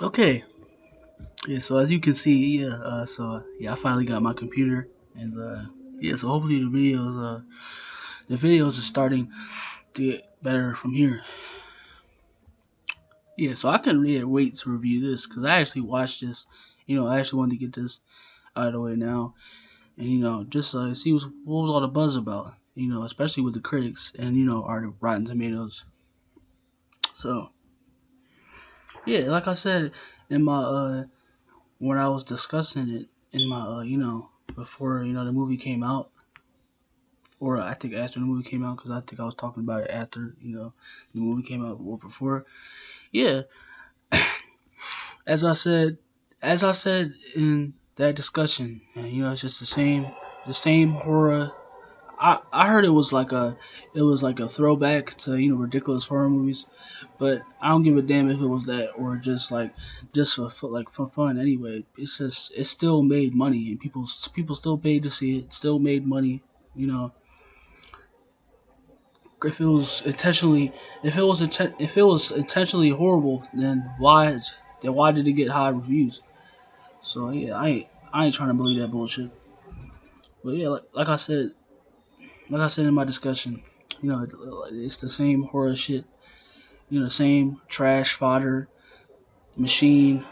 Okay. Yeah. So as you can see, yeah. I finally got my computer, and yeah. So hopefully the videos are starting to get better from here. Yeah. So I couldn't really wait to review this because I actually watched this. I actually wanted to get this out of the way now, and just see what was all the buzz about. Especially with the critics and our Rotten Tomatoes. So yeah, like I said in my when I was discussing it in my before the movie came out, or I think after the movie came out, because I think I was talking about it after the movie came out or before. Yeah, as I said, as I said in that discussion, and it's just the same horror. I heard it was like a throwback to ridiculous horror movies, but I don't give a damn if it was that or just for fun anyway. It still made money and people still paid to see it. Still made money. You know, if it was intentionally if it was intentionally horrible, then why did it get high reviews? So yeah, I ain't trying to believe that bullshit. But yeah, like I said in my discussion, it's the same horror shit. The same trash fodder machine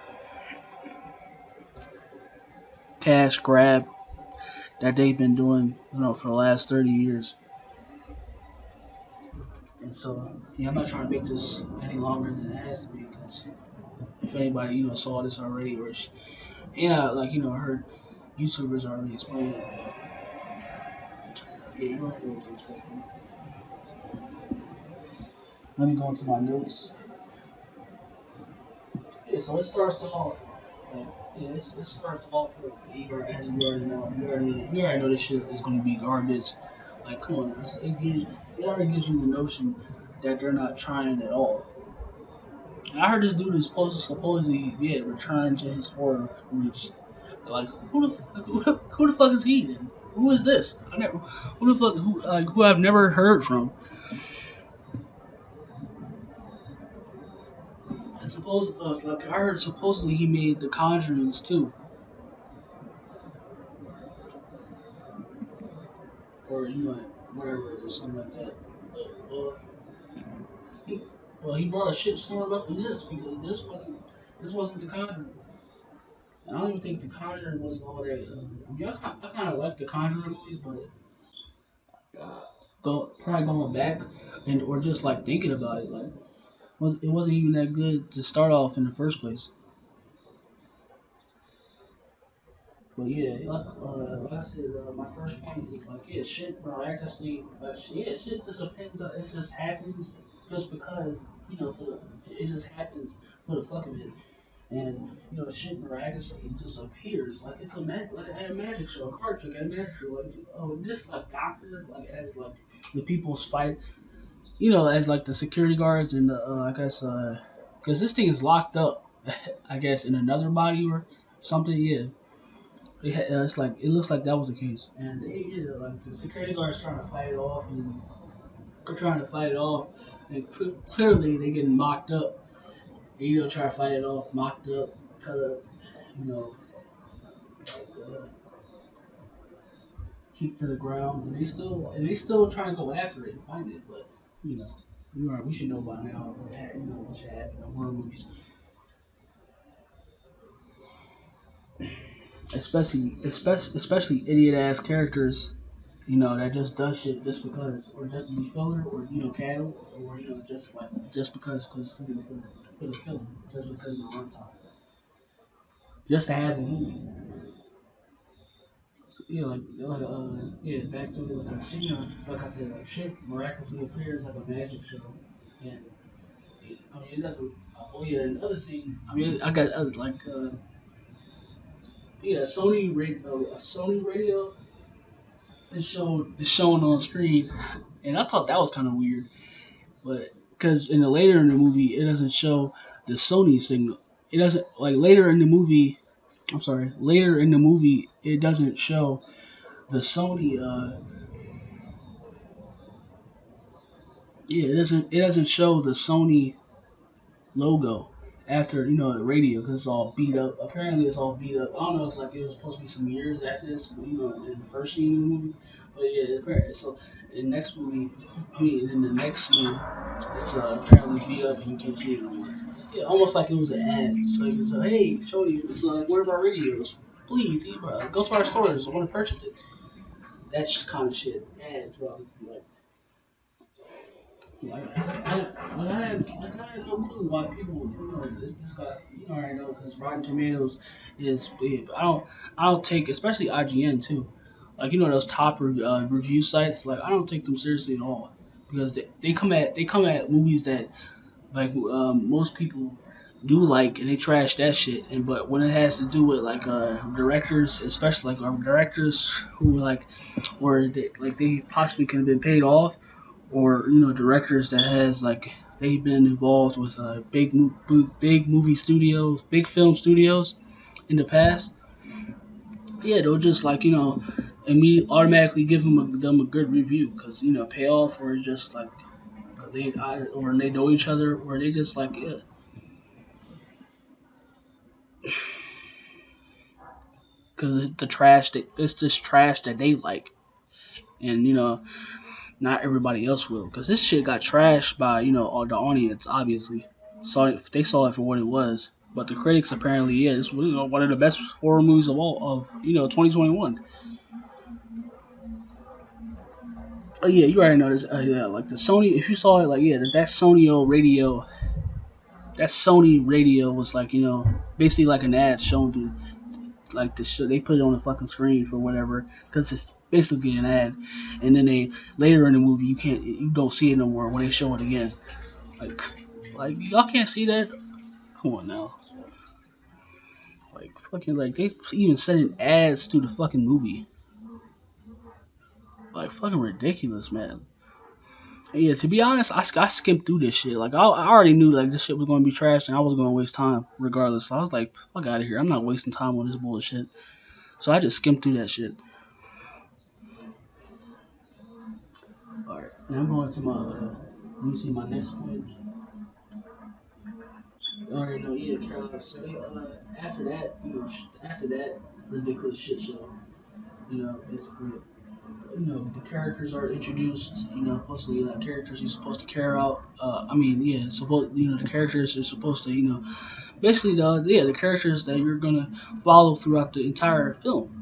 cash grab that they've been doing, for the last 30 years. And so, yeah, I'm not trying to make this any longer than it has to be because if anybody, saw this already and I, heard YouTubers already explain it, yeah, you don't know what to expect from it. Let me go into my notes. Yeah, so it starts off, like, yeah, it starts off with, as you already know, you already know this shit is going to be garbage. Like, come on, it already gives you the notion that they're not trying at all. And I heard this dude is supposed to supposedly return to his horror roots. Like who the fuck is he then? Who is this? I never who the fuck who I've never heard from. And I heard supposedly he made the Conjurings too, or whatever or something like that. He, he brought a shitstorm up in this because this wasn't the Conjuring. I don't even think the Conjuring was all that. I kind of like the Conjuring movies, but probably going back and or just like thinking about it, like it wasn't even that good to start off in the first place. But yeah, like I said, my first point is like yeah, shit miraculously, shit just depends. It just happens just because for it just happens for the fuck of it. And shit miraculously just appears like it's like at a magic show, a card trick at a magic show. Like this like doctor like as like the people's fight, as like the security guards and the I guess because this thing is locked up, I guess in another body or something. Yeah, it's like it looks like that was the case, and like the security guards trying to fight it off, and they're trying to fight it off, and clearly they getting mocked up. And, try to fight it off, mocked up, cut up, you know, like, keep to the ground, and they still trying to go after it and find it, but you know. We should know by now what should happen in horror movies. Especially idiot ass characters, that just does shit just because, or just to be filler, or cattle, or just because for the film, just because of the runtime, just to have a movie. So, back to it, like like I said, like shit miraculously appears like a magic show, and I mean that's what. Oh yeah, another thing. I mean, I got a Sony radio is shown on screen, and I thought that was kind of weird, but because later in the movie it doesn't show the Sony signal. It doesn't like later in the movie. I'm sorry. Later in the movie, it doesn't show the Sony. Yeah, it doesn't. It doesn't show the Sony logo after the radio because it's all beat up. Apparently, it's all beat up. I don't know. It's like it was supposed to be some years after this, in the first scene of the movie. But yeah, apparently, so in the next movie, I mean, in the next scene, it's apparently beat up and you can't see it no more. Yeah, almost like it was an ad. It's like it's hey, Shorty, it's one of our radios. Please, go to our stores. I want to purchase it. That's kind of shit. Ads, bro. I had no clue why people, this guy, already know because Rotten Tomatoes is big. But I don't take, especially IGN too. Like those top review sites. Like I don't take them seriously at all because they come at movies that like most people do like and they trash that shit. And but when it has to do with like directors, especially like directors who like where they possibly could have been paid off or directors that has like they've been involved with big movie studios, big film studios in the past. Yeah, they'll just like immediately automatically give them a good review because payoff or just like or they know each other or they just like yeah because it's just trash that they like and not everybody else will because this shit got trashed by all the audience obviously they saw it for what it was but the critics apparently yeah this was one of the best horror movies of all of 2021. Oh yeah, you already know this. Yeah, like the Sony. If you saw it, like yeah, that Sony radio was like basically like an ad shown to like the show. They put it on the fucking screen for whatever because it's basically an ad, and then they later in the movie you don't see it no more when they show it again. Like y'all can't see that. Come on now. Like fucking like they even sending ads to the fucking movie. Like fucking ridiculous, man. And yeah, to be honest, I skimmed through this shit. Like I already knew like this shit was gonna be trash and I was gonna waste time regardless. So I was like, fuck out of here. I'm not wasting time on this bullshit. So I just skimmed through that shit. All right, now I'm going to my. Let me see my next point. All right, no, yeah, Carolina. So they, after that, after that ridiculous shit show, basically, the characters are introduced. Supposed to like characters you're supposed to care out. I mean, yeah, supposed the characters are supposed to basically the characters that you're gonna follow throughout the entire film.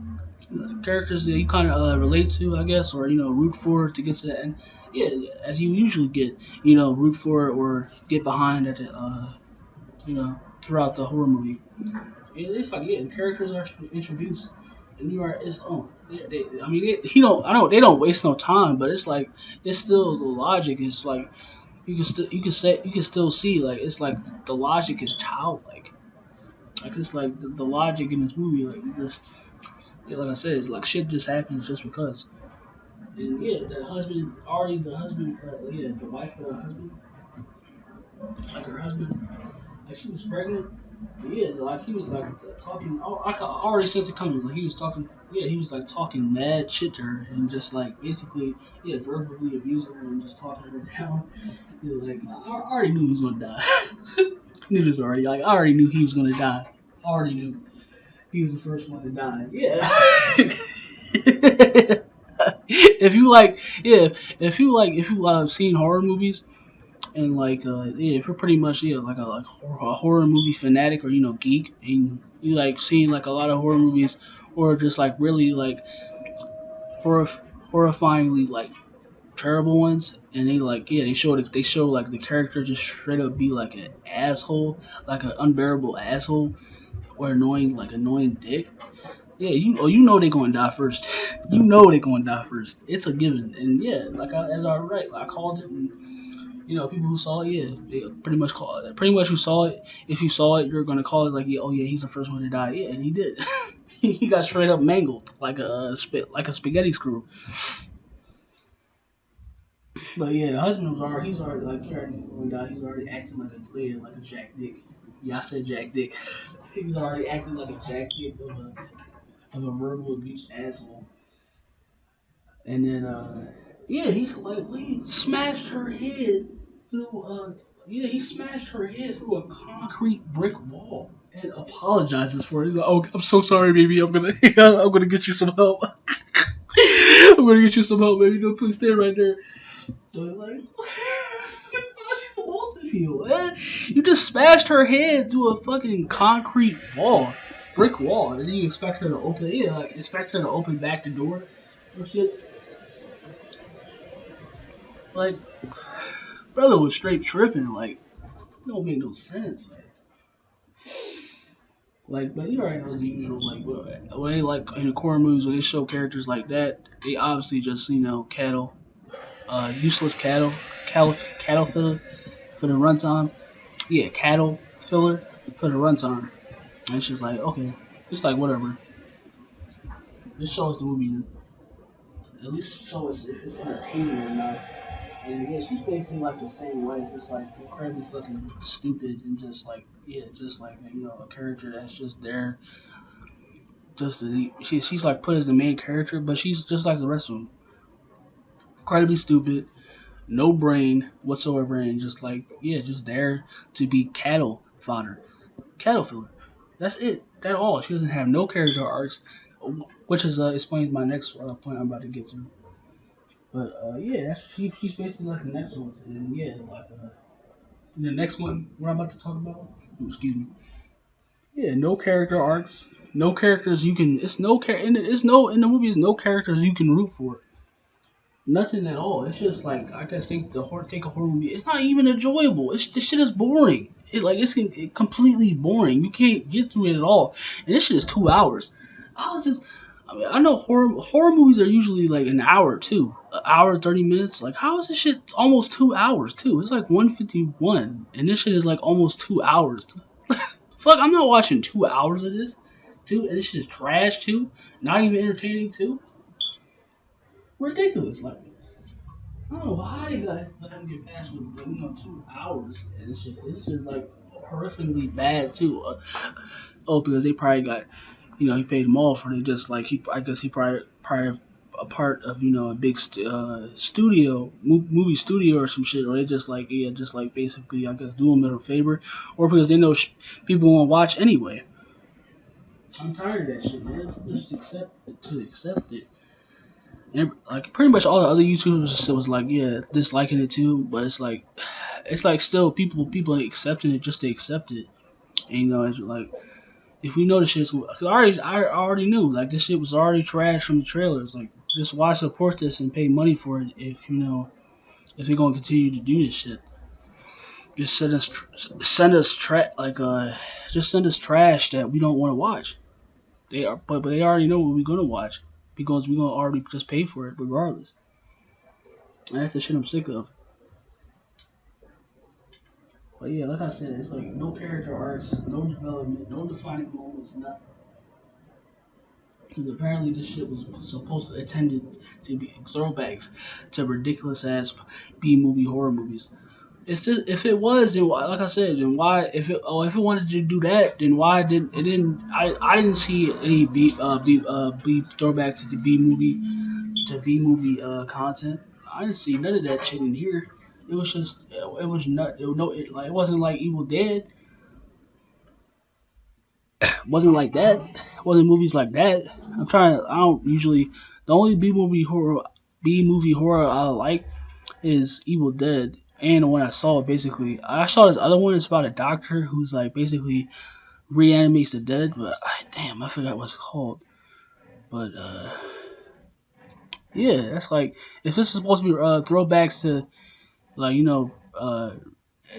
The characters that you kind of relate to, I guess, or root for to get to the end. Yeah, as you usually get, root for or get behind at the, throughout the horror movie. It's like yeah, the characters are introduced, and you are its own. I mean, he don't. I don't. They don't waste no time, but it's like it's still the logic is like you can still see like it's like the logic is childlike. Like it's like the logic in this movie, like you just yeah, like I said, it's like shit just happens just because. And yeah, the husband, yeah, the wife of the husband, like her husband, like she was pregnant. Yeah, like he was like talking. Oh, I already sensed it coming. Like he was talking. Yeah, he was like talking mad shit to her and just like basically, yeah, verbally abusing her and just talking her down. Yeah, like I already knew he was gonna die. I knew this already. Like I already knew he was gonna die. I already knew he was the first one to die. Yeah. if you like, yeah, if you seen horror movies and like yeah, if you're pretty much yeah like a horror movie fanatic or geek and you like seeing like a lot of horror movies or just like really like horrifyingly like terrible ones and they like yeah they show like the character just straight up be like an asshole like an unbearable asshole or annoying dick. Yeah, you know they gonna die first. You know they gonna die first. It's a given, and yeah, as I right, like, I called it, and people who saw it, yeah, they pretty much call it. Pretty much who saw it. If you saw it, you're gonna call it like, yeah, oh yeah, he's the first one to die. Yeah, and he did. He got straight up mangled like like a spaghetti screw. But yeah, the husband he's already like he already when he died, he's already acting like a like a Jack Dick. Yeah, I said Jack Dick. He's already acting like a Jack Dick of a verbal abuse asshole. And then yeah, he smashed her head through Yeah, he smashed her head through a concrete brick wall and apologizes for it. He's like, "Oh, I'm so sorry, baby. I'm gonna, I'm gonna get you some help. I'm gonna get you some help, baby. Don't please stay right there." So like, how's she supposed to feel? Man? You just smashed her head through a fucking concrete wall, brick wall, and then you expect her to open. Yeah, like expect her to open back the door or shit. Like, brother was straight tripping. Like, it don't make no sense. Like, but you already know the usual. Like, when they like in the horror movies when they show characters like that, they obviously just cattle, useless cattle for the runtime. Yeah, cattle filler for the runtime. And it's just like okay, it's like whatever. Just show us the movie. At least show us if it's entertaining or not. And yeah, she's basically like the same way, just like incredibly fucking stupid and just like yeah, just like a character that's just there. She's like put as the main character, but she's just like the rest of them. Incredibly stupid, no brain whatsoever, and just like yeah, just there to be cattle fodder, cattle filler. That's it. That all. She doesn't have no character arcs, which is explains my next point I'm about to get to. But yeah, she's basically like the next one, and yeah, like the next one what I'm about to talk about. Excuse me. Yeah, no character arcs, no characters you can. It's no char- in It's no in the movie. It's no characters you can root for. Nothing at all. It's just like I guess take a horror movie. It's not even enjoyable. This shit is boring. It's completely boring. You can't get through it at all. And this shit is 2 hours. I was just. I mean, I know horror movies are usually like an hour too, an hour 30 minutes. Like, how is this shit almost 2 hours too? It's like 151, and this shit is like almost 2 hours. Fuck, I'm not watching 2 hours of this, too. And this shit is trash too. Not even entertaining too. Ridiculous. Like, I don't know why they let him get past with 2 hours and shit. It's just like horrifically bad too. Because they probably got, he paid them off, or they just like I guess he probably a part of a big studio movie studio or some shit, or they just like yeah, just like basically I guess do him a favor, or because they know people won't watch anyway. I'm tired of that shit, man. People just accept it. And like pretty much all the other YouTubers was like, yeah, disliking it too. But it's like still people accepting it just to accept it. And it's like if we know the shit's cause I already knew like this shit was already trash from the trailers. Like just why support this and pay money for it if we're gonna continue to do this shit. Just just send us trash that we don't want to watch. But they already know what we're gonna watch because we're gonna already just pay for it regardless. And that's the shit I'm sick of. But yeah, like I said, it's like no character arcs, no development, no defining moments, nothing. Because apparently this shit was supposed to intended to be throwbacks to ridiculous ass B movie horror movies. If it was, then why, like I said, then why if it wanted to do that, then why didn't it didn't I didn't see any B throwback to the B movie content. I didn't see none of that shit in here. It was just it was not it, no it, like it wasn't like Evil Dead. It wasn't like that. It wasn't movies like that. I don't usually. The only B movie horror I like is Evil Dead, and the one I saw basically. I saw this other one. It's about a doctor who's like basically reanimates the dead. But damn, I forgot what it's called. But yeah, that's like if this is supposed to be throwbacks to like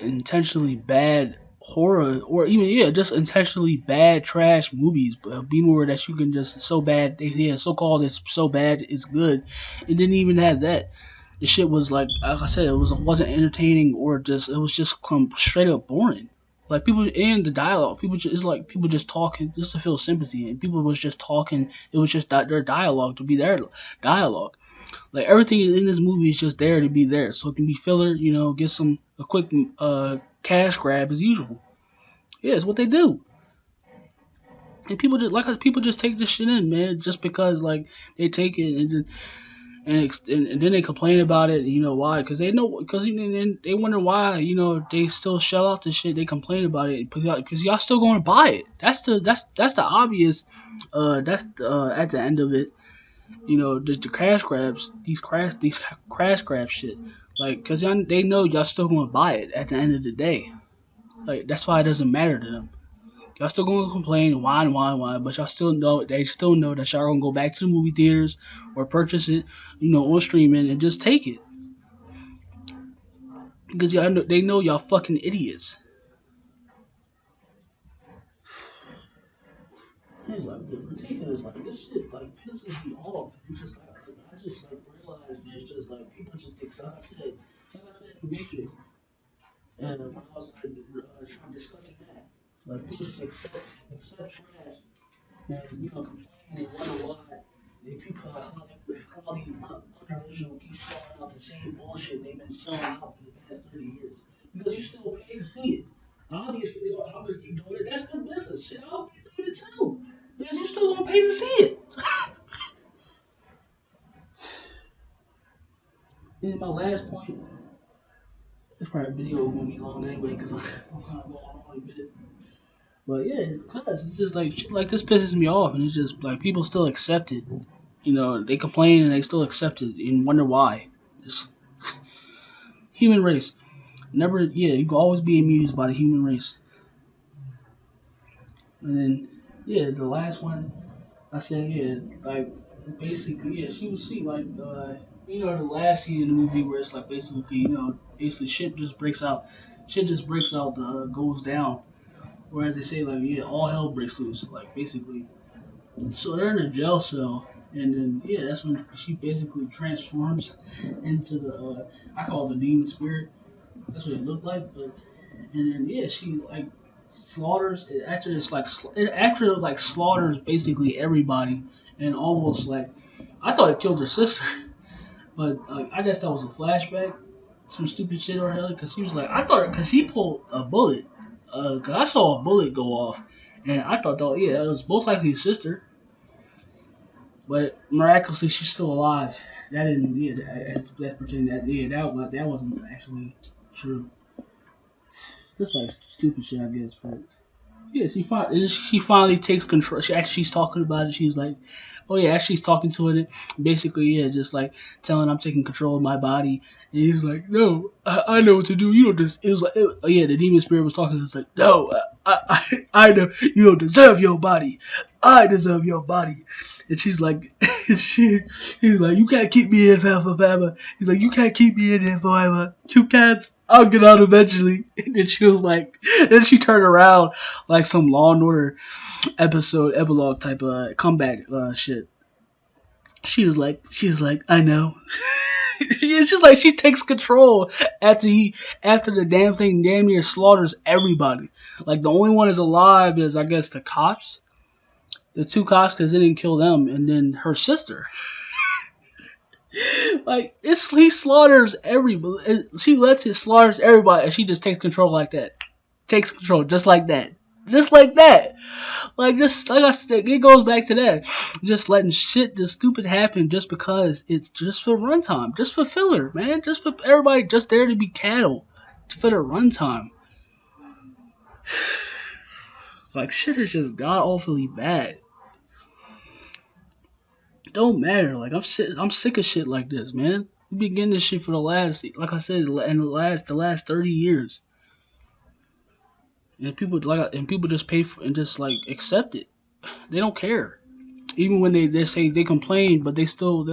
intentionally bad horror or even yeah just intentionally bad trash movies but be more that you can just so bad yeah so called it's so bad it's good. It didn't even have that. The shit was like I said, wasn't entertaining or just it was just straight up boring. Like people and the dialogue, people just it's like people just talking just to feel sympathy, and people was just talking. It was just their dialogue to be their dialogue. Like everything in this movie is just there to be there, so it can be filler. Get a quick cash grab as usual. Yeah, it's what they do, and people just take this shit in, man, just because like they take it and and then they complain about it. You know why? Because they know, because they wonder why. You know, they still shell out the shit. They complain about it because y'all still going to buy it. That's the obvious. That's at the end of it. You know, the crash grabs, these crash grab shit. Like, because they know y'all still going to buy it at the end of the day. Like, that's why it doesn't matter to them. Y'all still gonna complain and whine, but y'all still know they still know that y'all gonna go back to the movie theaters or purchase it, you know, on streaming and just take it because y'all know, they know y'all fucking idiots. It's like ridiculous. Like this shit like pisses me off. It's just like I just like realized that it's just like people just take. Like I said in the Matrix, and when I was trying discussing that, like people just accept trash. And you know, complain and wonder why the people are Hollywood unoriginal keep showing out the same bullshit they've been showing out for the past 30 years. Because you still pay to see it. Obviously, I'm gonna keep doing it. That's good business. Shit, I'll keep doing it too. Because you still gonna pay to see it. And my last point, this probably video gonna be long anyway because I'm kind of going on a bit. But yeah, because it's just like shit like this pisses me off, and it's just like people still accept it. You know, they complain and they still accept it and wonder why. Just human race. Never, yeah, you can always be amused by the human race. And then, yeah, the last one, I said, yeah, like, basically, yeah, she was see, like, you know, the last scene in the movie where it's like basically, you know, basically shit just breaks out, goes down. Whereas they say, like, yeah, all hell breaks loose, like, basically. So they're in a jail cell, and then yeah, that's when she basically transforms into the I call it the demon spirit. That's what it looked like, but and then yeah, she like slaughters. After like slaughters basically everybody, and almost like I thought it killed her sister, but like I guess that was a flashback, some stupid shit or hell, because she was like I thought because she pulled a bullet, cause I saw a bullet go off, and I thought that yeah, that was most likely his sister. But miraculously, she's still alive. That didn't, yeah, that's pretending that, yeah, that wasn't actually true. Just like stupid shit, I guess. But yeah, she finally takes control. She's talking about it. She's like, oh yeah, she's talking to it. Basically, yeah, just like telling I'm taking control of my body. And he's like, no, I know what to do. You don't just. It was like, oh yeah, the demon spirit was talking. It's like, no, I know you don't deserve your body. I deserve your body. And she's like, he's like, you can't keep me in forever. He's like, you can't keep me in here forever. You can't. I'll get out eventually. And then she was like, then she turned around like some Law and Order epilogue type of comeback shit. She was like, I know. It's just like she takes control after the damn thing damn near slaughters everybody. Like the only one is alive is I guess the cops, the two cops that didn't kill them, and then her sister. Like he slaughters everybody. She lets it slaughters everybody, and she just takes control like that. Takes control just like that. Just like that. Like just like I said, it goes back to that. Just letting shit just stupid happen just because it's just for runtime. Just for filler, man. Just for everybody just there to be cattle. For the runtime. Like shit is just god awfully bad. It don't matter. Like I'm sick of shit like this, man. We've been getting this shit for the last, like I said, in the last 30 years, and people just pay for and just like accept it. They don't care. Even when they say they complain, but they'll still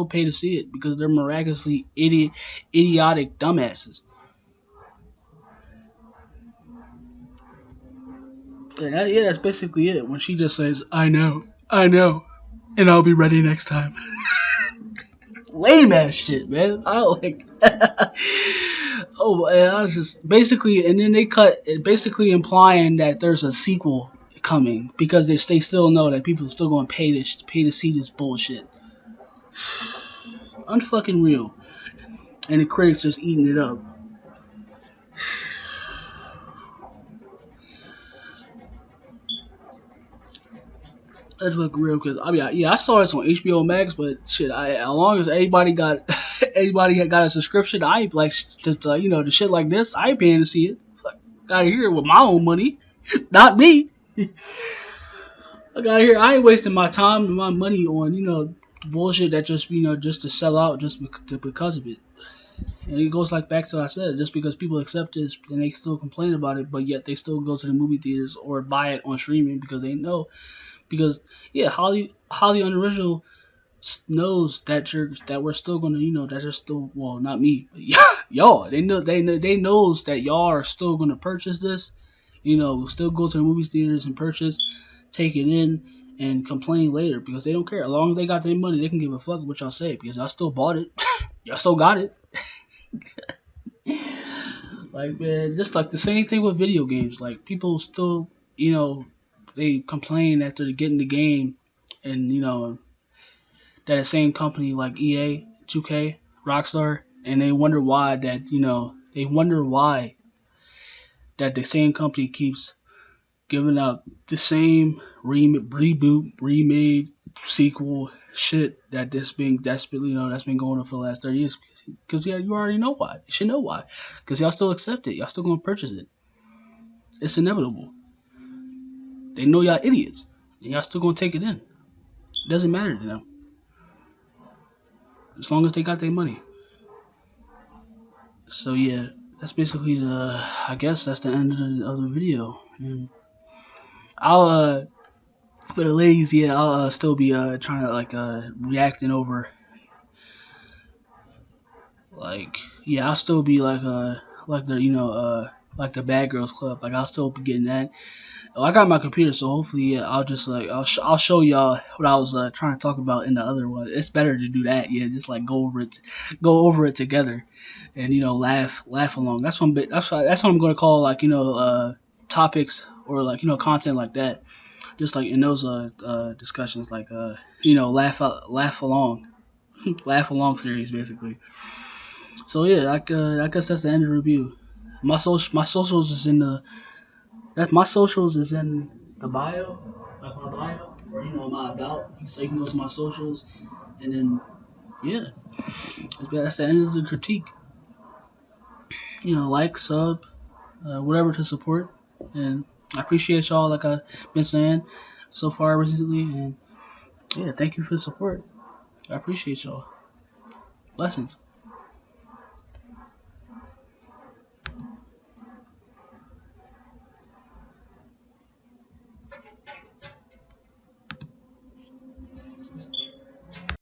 pay to see it because they're miraculously idiotic dumbasses. Yeah, that's basically it. When she just says, I know, and I'll be ready next time." Lame ass shit, man. I don't like. Oh, man, I was just basically, and then they cut it, basically implying that there's a sequel coming because they still know that people are still going to pay to see this bullshit. Unfucking real, and the critics just eating it up. That's look real because I mean, yeah, I saw this on HBO Max, but shit, as long as anybody got anybody had got a subscription, I ain't like the shit like this. I ain't paying to see it. Like, gotta hear it with my own money, not me. I gotta hear. I ain't wasting my time and my money on bullshit that just just to sell out because of it. And it goes like back to what I said, just because people accept this and they still complain about it, but yet they still go to the movie theaters or buy it on streaming because they know because yeah, Holly Unoriginal knows that we're still gonna that you're still well not me but y'all they knows that y'all are still gonna purchase this, still go to the movie theaters and purchase, take it in and complain later because they don't care as long as they got their money they can give a fuck what y'all say because I still bought it, y'all still got it. Like man, just like the same thing with video games. Like people still, they complain after they get in the game, and that the same company like EA, 2K, Rockstar, and they wonder why that the same company keeps giving out the same reboot, remade, sequel shit that's been going on for the last 30 years. Because yeah, you already know why. You should know why. Because y'all still accept it. Y'all still gonna purchase it. It's inevitable. They know y'all idiots, and y'all still gonna take it in. It doesn't matter to them as long as they got their money. So yeah, that's basically the. I guess that's the end of the video. And I'll for the ladies, yeah, I'll still be trying to like reacting over like yeah, I'll still be like the like the Bad Girls Club. Like I'll still be getting that. Oh, I got my computer, so hopefully yeah, I'll just like I'll show y'all what I was trying to talk about in the other one. It's better to do that, yeah, just like go over it together, and laugh along. That's what I'm gonna call like topics or like content like that. Just like in those discussions, like laugh along, laugh along series basically. So yeah, I guess that's the end of the review. My socials is in the That's my socials is in the bio, like my bio, or my about. So you can go to my socials, and then yeah, that's the end of the critique. Like, sub, whatever to support, and I appreciate y'all. Like I've been saying so far recently, and yeah, thank you for the support. I appreciate y'all. Blessings.